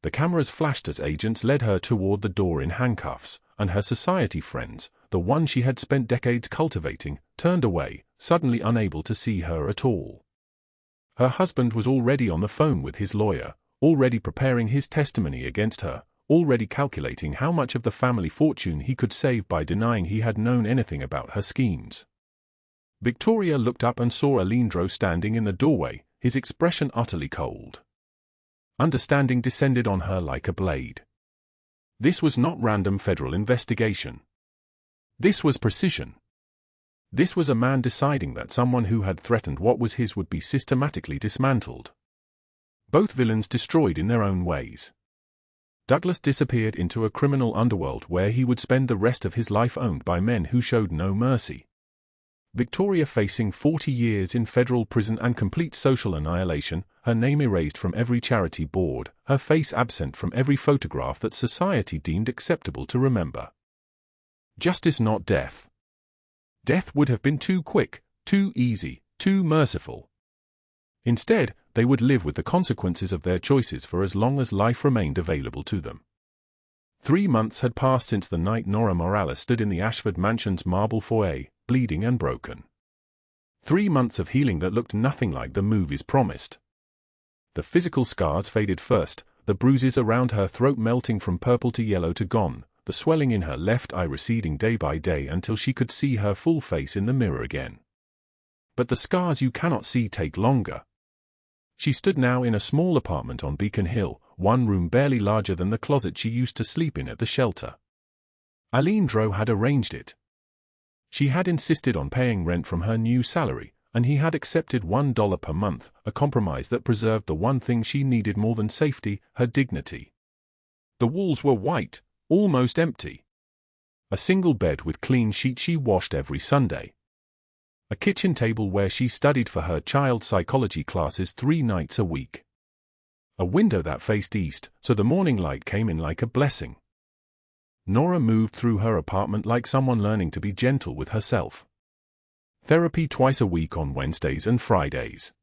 Speaker 1: The cameras flashed as agents led her toward the door in handcuffs, and her society friends, the one she had spent decades cultivating, turned away, suddenly unable to see her at all. Her husband was already on the phone with his lawyer, already preparing his testimony against her, already calculating how much of the family fortune he could save by denying he had known anything about her schemes. Victoria looked up and saw Alindro standing in the doorway, his expression utterly cold. Understanding descended on her like a blade. This was not random federal investigation. This was precision. This was a man deciding that someone who had threatened what was his would be systematically dismantled. Both villains destroyed in their own ways. Douglas disappeared into a criminal underworld where he would spend the rest of his life owned by men who showed no mercy. Victoria facing 40 years in federal prison and complete social annihilation, her name erased from every charity board, her face absent from every photograph that society deemed acceptable to remember. Justice, not death. Death would have been too quick, too easy, too merciful. Instead, they would live with the consequences of their choices for as long as life remained available to them. 3 months had passed since the night Nora Morales stood in the Ashford mansion's marble foyer, bleeding and broken. 3 months of healing that looked nothing like the movies promised. The physical scars faded first, the bruises around her throat melting from purple to yellow to gone, the swelling in her left eye receding day by day until she could see her full face in the mirror again. But the scars you cannot see take longer. She stood now in a small apartment on Beacon Hill, one room barely larger than the closet she used to sleep in at the shelter. Alindro had arranged it. She had insisted on paying rent from her new salary, and he had accepted $1 per month, a compromise that preserved the one thing she needed more than safety, her dignity. The walls were white, almost empty. A single bed with clean sheets she washed every Sunday. A kitchen table where she studied for her child psychology classes 3 nights a week. A window that faced east, so the morning light came in like a blessing. Nora moved through her apartment like someone learning to be gentle with herself. Therapy twice a week on Wednesdays and Fridays.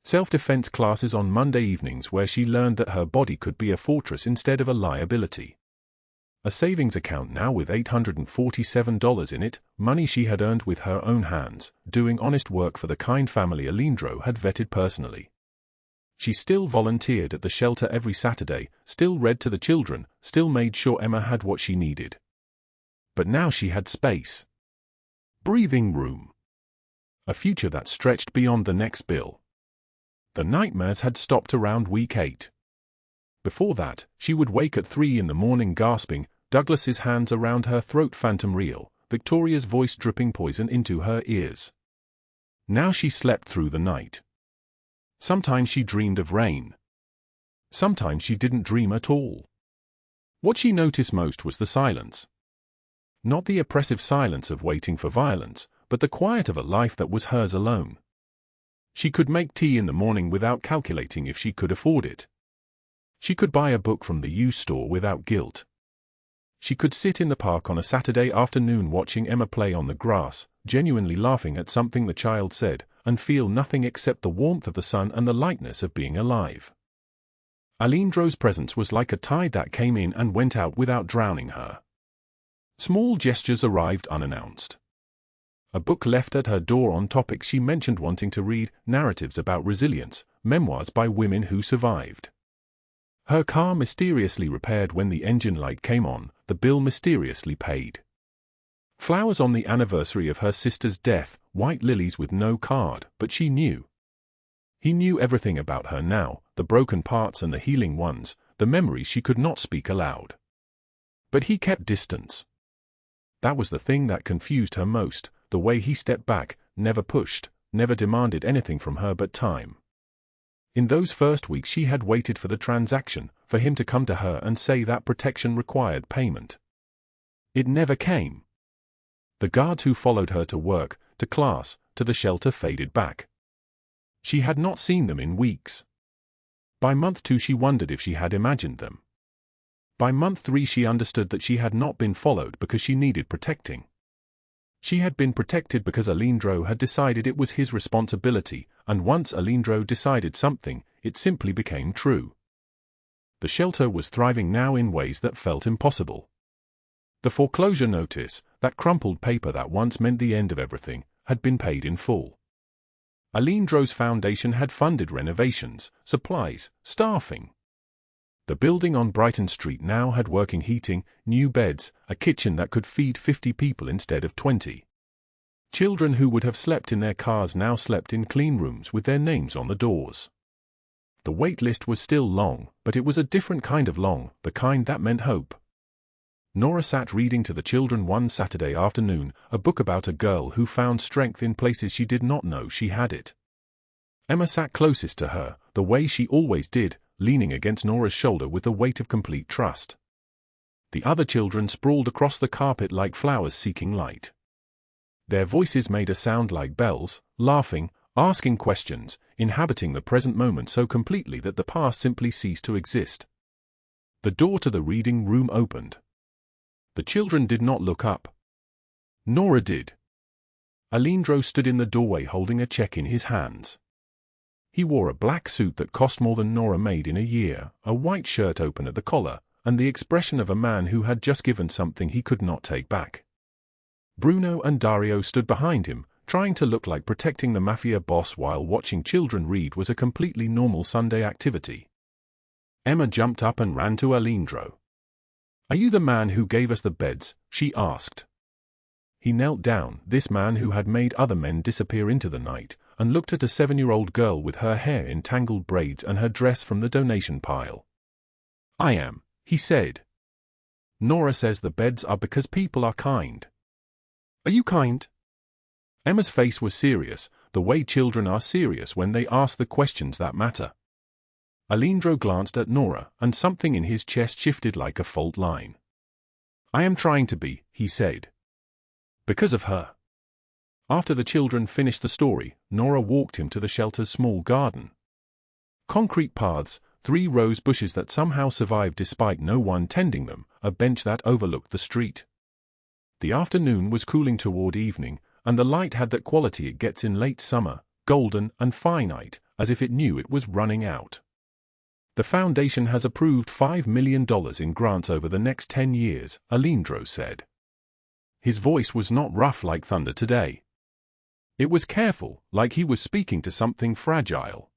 Speaker 1: Self-defense classes on Monday evenings where she learned that her body could be a fortress instead of a liability. A savings account now with $847 in it, money she had earned with her own hands, doing honest work for the kind family Alindro had vetted personally. She still volunteered at the shelter every Saturday, still read to the children, still made sure Emma had what she needed. But now she had space. Breathing room. A future that stretched beyond the next bill. The nightmares had stopped around week 8. Before that, she would wake at 3 in the morning gasping, Douglas's hands around her throat phantom real, Victoria's voice dripping poison into her ears. Now she slept through the night. Sometimes she dreamed of rain. Sometimes she didn't dream at all. What she noticed most was the silence. Not the oppressive silence of waiting for violence, but the quiet of a life that was hers alone. She could make tea in the morning without calculating if she could afford it. She could buy a book from the used store without guilt. She could sit in the park on a Saturday afternoon watching Emma play on the grass, genuinely laughing at something the child said, and feel nothing except the warmth of the sun and the lightness of being alive. Alindro's presence was like a tide that came in and went out without drowning her. Small gestures arrived unannounced. A book left at her door on topics she mentioned wanting to read, narratives about resilience, memoirs by women who survived. Her car mysteriously repaired when the engine light came on, the bill mysteriously paid. Flowers on the anniversary of her sister's death, white lilies with no card, but she knew. He knew everything about her now, the broken parts and the healing ones, the memories she could not speak aloud. But he kept distance. That was the thing that confused her most, the way he stepped back, never pushed, never demanded anything from her but time. In those first weeks she had waited for the transaction, for him to come to her and say that protection required payment. It never came. The guards who followed her to work, to class, to the shelter faded back. She had not seen them in weeks. By month 2 she wondered if she had imagined them. By month 3 she understood that she had not been followed because she needed protecting. She had been protected because Alindro had decided it was his responsibility, and once Alindro decided something, it simply became true. The shelter was thriving now in ways that felt impossible. The foreclosure notice, that crumpled paper that once meant the end of everything, had been paid in full. Alindro's foundation had funded renovations, supplies, staffing. The building on Brighton Street now had working heating, new beds, a kitchen that could feed 50 people instead of 20. Children who would have slept in their cars now slept in clean rooms with their names on the doors. The wait list was still long, but it was a different kind of long, the kind that meant hope. Nora sat reading to the children one Saturday afternoon, a book about a girl who found strength in places she did not know she had it. Emma sat closest to her, the way she always did, leaning against Nora's shoulder with the weight of complete trust. The other children sprawled across the carpet like flowers seeking light. Their voices made a sound like bells, laughing, asking questions, inhabiting the present moment so completely that the past simply ceased to exist. The door to the reading room opened. The children did not look up. Nora did. Alejandro stood in the doorway holding a check in his hands. He wore a black suit that cost more than Nora made in a year, a white shirt open at the collar, and the expression of a man who had just given something he could not take back. Bruno and Dario stood behind him, trying to look like protecting the Mafia boss while watching children read was a completely normal Sunday activity. Emma jumped up and ran to Alejandro. "Are you the man who gave us the beds?" she asked. He knelt down, this man who had made other men disappear into the night, and looked at a 7-year-old girl with her hair in tangled braids and her dress from the donation pile. "I am," he said. "Nora says the beds are because people are kind." "Are you kind?" Emma's face was serious, the way children are serious when they ask the questions that matter. Alejandro glanced at Nora, and something in his chest shifted like a fault line. "I am trying to be," he said. "Because of her." After the children finished the story, Nora walked him to the shelter's small garden. Concrete paths, 3 rose bushes that somehow survived despite no one tending them, a bench that overlooked the street. The afternoon was cooling toward evening, and the light had that quality it gets in late summer, golden and finite, as if it knew it was running out. "The foundation has approved $5 million in grants over the next 10 years, Alejandro said. His voice was not rough like thunder today. It was careful, like he was speaking to something fragile.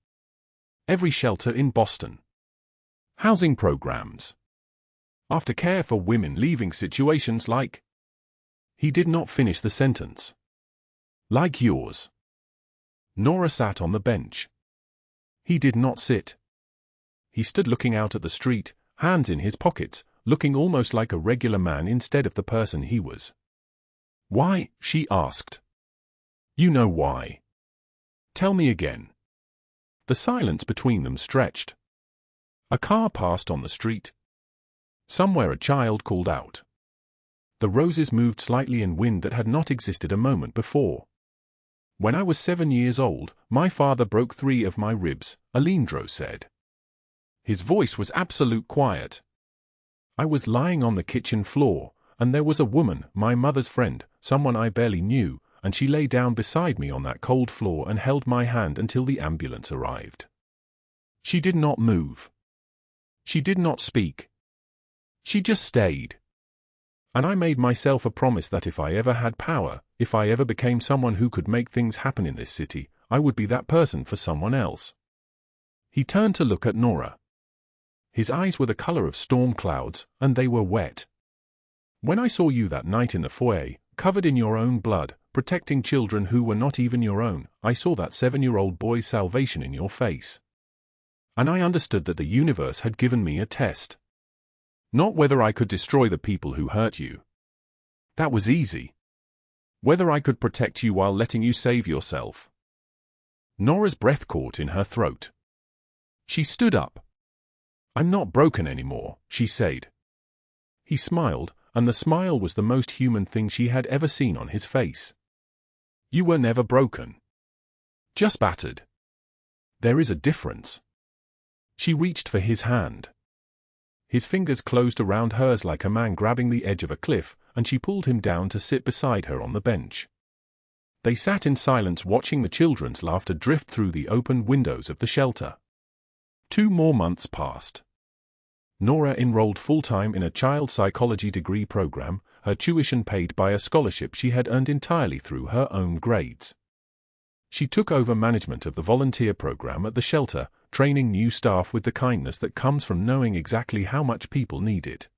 Speaker 1: Every shelter in Boston. Housing programs. Aftercare for women leaving situations like... He did not finish the sentence. Like yours. Nora sat on the bench. He did not sit. He stood looking out at the street, hands in his pockets, looking almost like a regular man instead of the person he was. "Why?" she asked. "You know why. Tell me again." The silence between them stretched. A car passed on the street. Somewhere a child called out. The roses moved slightly in wind that had not existed a moment before. "When I was 7 years old, my father broke 3 of my ribs," Alejandro said. His voice was absolute quiet. "I was lying on the kitchen floor, and there was a woman, my mother's friend, someone I barely knew, and she lay down beside me on that cold floor and held my hand until the ambulance arrived. She did not move. She did not speak. She just stayed. And I made myself a promise that if I ever had power, if I ever became someone who could make things happen in this city, I would be that person for someone else." He turned to look at Nora. His eyes were the color of storm clouds, and they were wet. "When I saw you that night in the foyer, covered in your own blood, protecting children who were not even your own, I saw that 7-year-old boy's salvation in your face. And I understood that the universe had given me a test. Not whether I could destroy the people who hurt you. That was easy. Whether I could protect you while letting you save yourself." Nora's breath caught in her throat. She stood up. "I'm not broken anymore," she said. He smiled, and the smile was the most human thing she had ever seen on his face. "You were never broken. Just battered. There is a difference." She reached for his hand. His fingers closed around hers like a man grabbing the edge of a cliff, and she pulled him down to sit beside her on the bench. They sat in silence watching the children's laughter drift through the open windows of the shelter. 2 more months passed. Nora enrolled full-time in a child psychology degree program, her tuition paid by a scholarship she had earned entirely through her own grades. She took over management of the volunteer program at the shelter, training new staff with the kindness that comes from knowing exactly how much people need it.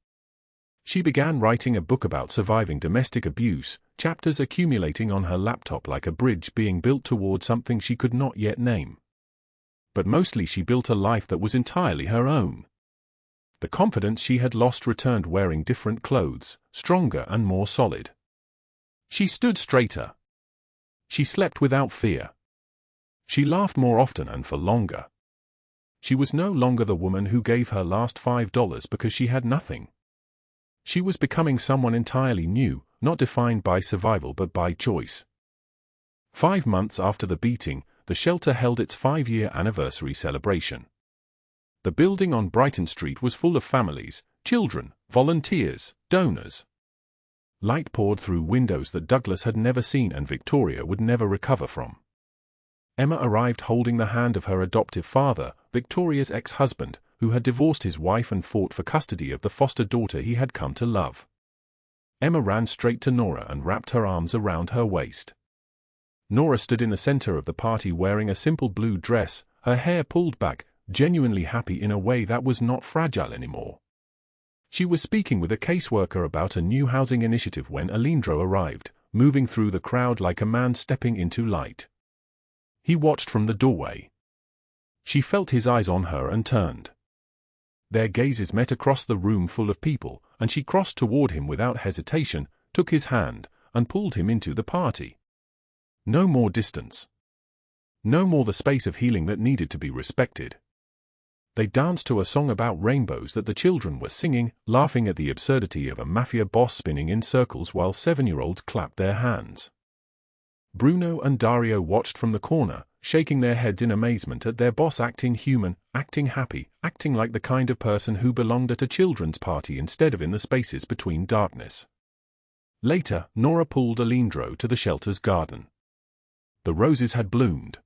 Speaker 1: She began writing a book about surviving domestic abuse, chapters accumulating on her laptop like a bridge being built toward something she could not yet name. But mostly she built a life that was entirely her own. The confidence she had lost returned wearing different clothes, stronger and more solid. She stood straighter. She slept without fear. She laughed more often and for longer. She was no longer the woman who gave her last $5 because she had nothing. She was becoming someone entirely new, not defined by survival but by choice. 5 months after the beating, the shelter held its 5-year anniversary celebration. The building on Brighton Street was full of families, children, volunteers, donors. Light poured through windows that Douglas had never seen and Victoria would never recover from. Emma arrived holding the hand of her adoptive father, Victoria's ex-husband, who had divorced his wife and fought for custody of the foster daughter he had come to love. Emma ran straight to Nora and wrapped her arms around her waist. Nora stood in the center of the party wearing a simple blue dress, her hair pulled back, genuinely happy in a way that was not fragile anymore. She was speaking with a caseworker about a new housing initiative when Alindro arrived, moving through the crowd like a man stepping into light. He watched from the doorway. She felt his eyes on her and turned. Their gazes met across the room full of people, and she crossed toward him without hesitation, took his hand, and pulled him into the party. No more distance. No more the space of healing that needed to be respected. They danced to a song about rainbows that the children were singing, laughing at the absurdity of a Mafia boss spinning in circles while 7-year-olds clapped their hands. Bruno and Dario watched from the corner, shaking their heads in amazement at their boss acting human, acting happy, acting like the kind of person who belonged at a children's party instead of in the spaces between darkness. Later, Nora pulled Alindro to the shelter's garden. The roses had bloomed.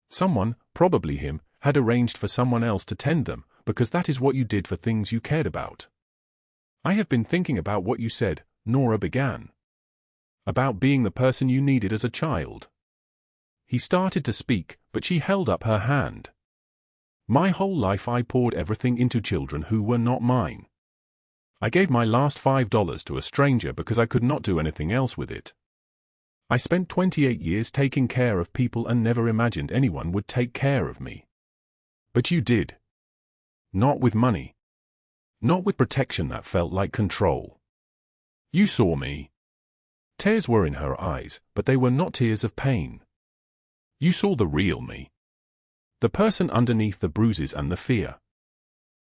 Speaker 1: Someone, probably him, had arranged for someone else to tend them, because that is what you did for things you cared about. "I have been thinking about what you said," Nora began. "About being the person you needed as a child." He started to speak, but she held up her hand. "My whole life I poured everything into children who were not mine. I gave my last $5 to a stranger because I could not do anything else with it. I spent 28 years taking care of people and never imagined anyone would take care of me. But you did. Not with money. Not with protection that felt like control. You saw me." Tears were in her eyes, but they were not tears of pain. "You saw the real me. The person underneath the bruises and the fear.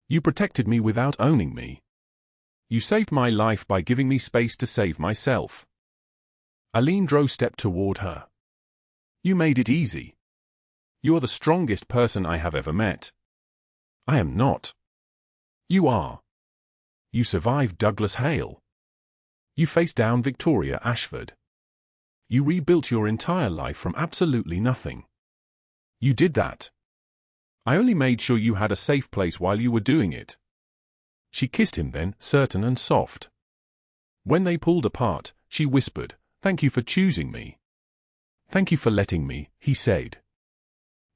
Speaker 1: You protected me without owning me. You saved my life by giving me space to save myself." Alindro stepped toward her. "You made it easy. You are the strongest person I have ever met." "I am not." "You are. You survived Douglas Hale. You faced down Victoria Ashford. You rebuilt your entire life from absolutely nothing. You did that. I only made sure you had a safe place while you were doing it." She kissed him then, certain and soft. When they pulled apart, she whispered, "Thank you for choosing me." "Thank you for letting me," he said.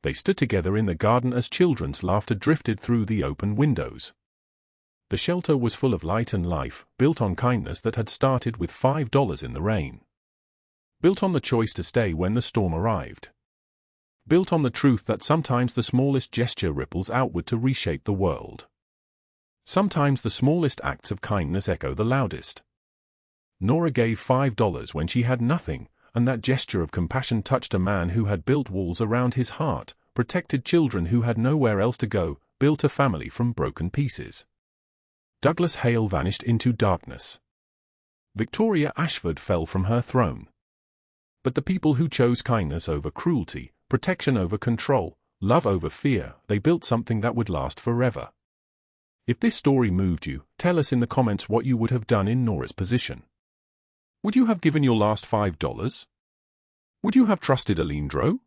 Speaker 1: They stood together in the garden as children's laughter drifted through the open windows. The shelter was full of light and life, built on kindness that had started with $5 in the rain. Built on the choice to stay when the storm arrived. Built on the truth that sometimes the smallest gesture ripples outward to reshape the world. Sometimes the smallest acts of kindness echo the loudest. Nora gave $5 when she had nothing, and that gesture of compassion touched a man who had built walls around his heart, protected children who had nowhere else to go, built a family from broken pieces. Douglas Hale vanished into darkness. Victoria Ashford fell from her throne. But the people who chose kindness over cruelty, protection over control, love over fear, they built something that would last forever. If this story moved you, tell us in the comments what you would have done in Nora's position. Would you have given your last $5? Would you have trusted Alindro?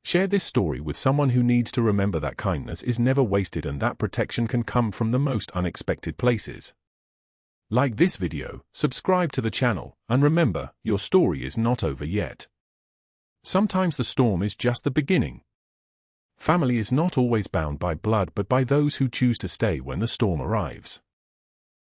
Speaker 1: Share this story with someone who needs to remember that kindness is never wasted and that protection can come from the most unexpected places. Like this video, subscribe to the channel, and remember, your story is not over yet. Sometimes the storm is just the beginning. Family is not always bound by blood but by those who choose to stay when the storm arrives.